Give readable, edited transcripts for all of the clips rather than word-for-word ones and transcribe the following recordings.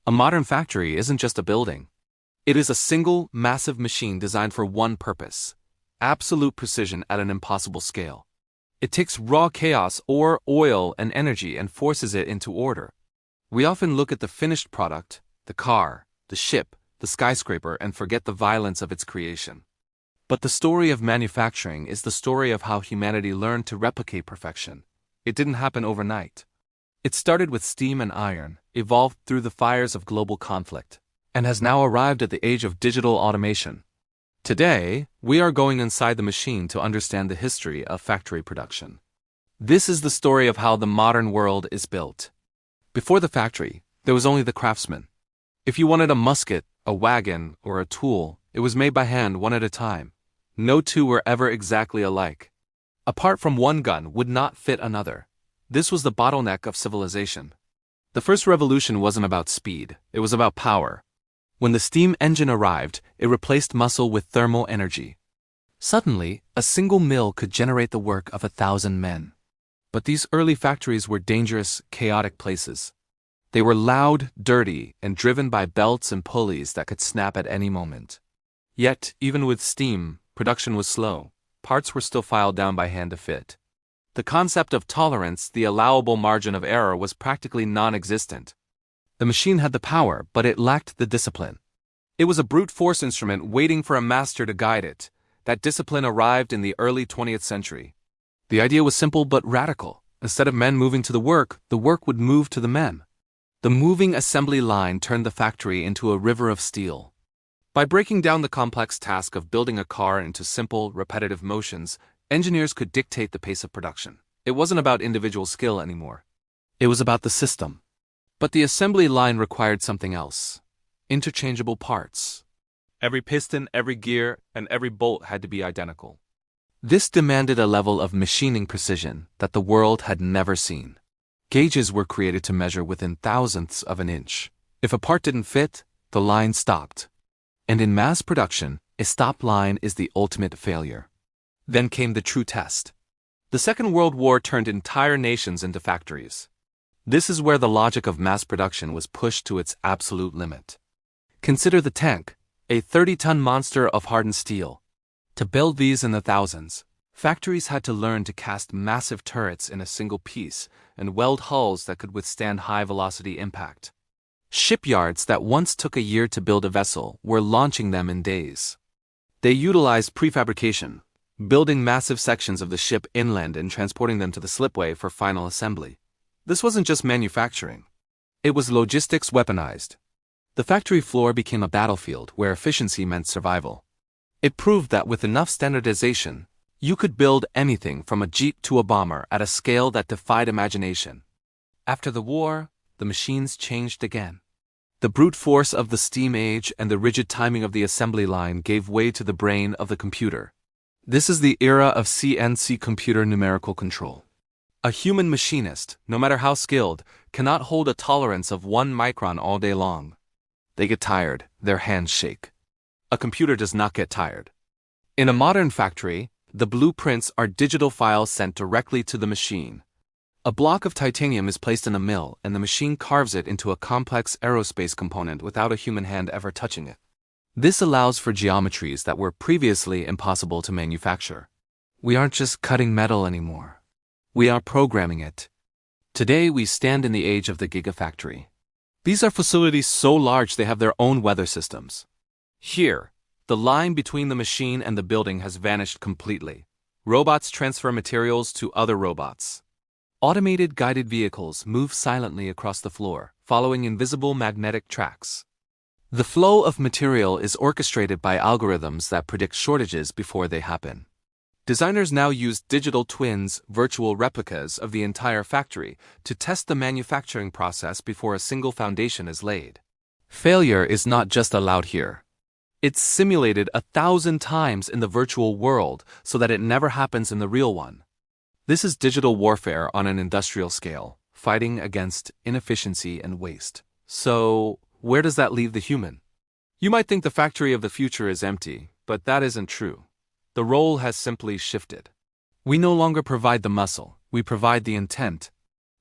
A modern factory isn't just a building. It is a single, massive machine designed for one purpose: absolute precision at an impossible scale. It takes raw chaos, ore, oil, and energy and forces it into order. We often look at the finished product, the car, the ship, the skyscraper, and forget the violence of its creation. But the story of manufacturing is the story of how humanity learned to replicate perfection. It didn't happen overnight. It started with steam and iron, evolved through the fires of global conflict, and has now arrived at the age of digital automation. Today, we are going inside the machine to understand the history of factory production. This is the story of how the modern world is built. Before the factory, there was only the craftsman. If you wanted a musket, a wagon, or a tool, it was made by hand one at a time. No two were ever exactly alike. A part from one gun would not fit another. This was the bottleneck of civilization. The first revolution wasn't about speed, it was about power. When the steam engine arrived, it replaced muscle with thermal energy. Suddenly, a single mill could generate the work of 1,000 men. But these early factories were dangerous, chaotic places. They were loud, dirty, and driven by belts and pulleys that could snap at any moment. Yet, even with steam, production was slow. Parts were still filed down by hand to fit. The concept of tolerance, the allowable margin of error, was practically non-existent. The machine had the power, but it lacked the discipline. It was a brute force instrument waiting for a master to guide it. That discipline arrived in the early 20th century. The idea was simple but radical. Instead of men moving to the work would move to the men. The moving assembly line turned the factory into a river of steel. By breaking down the complex task of building a car into simple, repetitive motions, engineers could dictate the pace of production. It wasn't about individual skill anymore. It was about the system. But the assembly line required something else: interchangeable parts. Every piston, every gear, and every bolt had to be identical. This demanded a level of machining precision that the world had never seen. Gauges were created to measure within thousandths of an inch. If a part didn't fit, the line stopped. And in mass production, a stopped line is the ultimate failure. Then came the true test. The Second World War turned entire nations into factories. This is where the logic of mass production was pushed to its absolute limit. Consider the tank, a 30-ton monster of hardened steel. To build these in the thousands, factories had to learn to cast massive turrets in a single piece and weld hulls that could withstand high-velocity impact. Shipyards that once took a year to build a vessel were launching them in days. They utilized prefabrication, building massive sections of the ship inland and transporting them to the slipway for final assembly. This wasn't just manufacturing. It was logistics weaponized. The factory floor became a battlefield where efficiency meant survival. It proved that with enough standardization, you could build anything from a jeep to a bomber at a scale that defied imagination. After the war, the machines changed again. The brute force of the steam age and the rigid timing of the assembly line gave way to the brain of the computer. This is the era of CNC computer numerical control. A human machinist, no matter how skilled, cannot hold a tolerance of 1 micron all day long. They get tired, their hands shake. A computer does not get tired. In a modern factory, the blueprints are digital files sent directly to the machine. A block of titanium is placed in a mill, and the machine carves it into a complex aerospace component without a human hand ever touching it. This allows for geometries that were previously impossible to manufacture. We aren't just cutting metal anymore. We are programming it. Today we stand in the age of the gigafactory. These are facilities so large they have their own weather systems. Here, the line between the machine and the building has vanished completely. Robots transfer materials to other robots. Automated guided vehicles move silently across the floor, following invisible magnetic tracks. The flow of material is orchestrated by algorithms that predict shortages before they happen. Designers now use digital twins, virtual replicas of the entire factory, to test the manufacturing process before a single foundation is laid. Failure is not just allowed here. It's simulated 1,000 times in the virtual world so that it never happens in the real one. This is digital warfare on an industrial scale, fighting against inefficiency and waste. So, where does that leave the human? You might think the factory of the future is empty, but that isn't true. The role has simply shifted. We no longer provide the muscle, we provide the intent.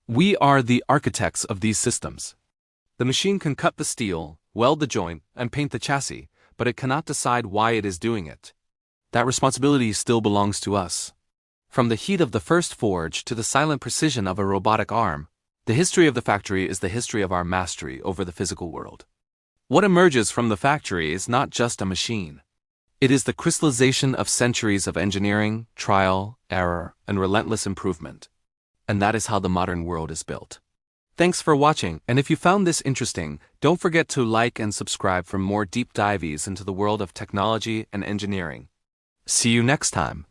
We are the architects of these systems. The machine can cut the steel, weld the joint, and paint the chassis, but it cannot decide why it is doing it. That responsibility still belongs to us. From the heat of the first forge to the silent precision of a robotic arm, the history of the factory is the history of our mastery over the physical world. What emerges from the factory is not just a machine. It is the crystallization of centuries of engineering, trial, error, and relentless improvement. And that is how the modern world is built. Thanks for watching, and if you found this interesting, don't forget to like and subscribe for more deep dives into the world of technology and engineering. See you next time.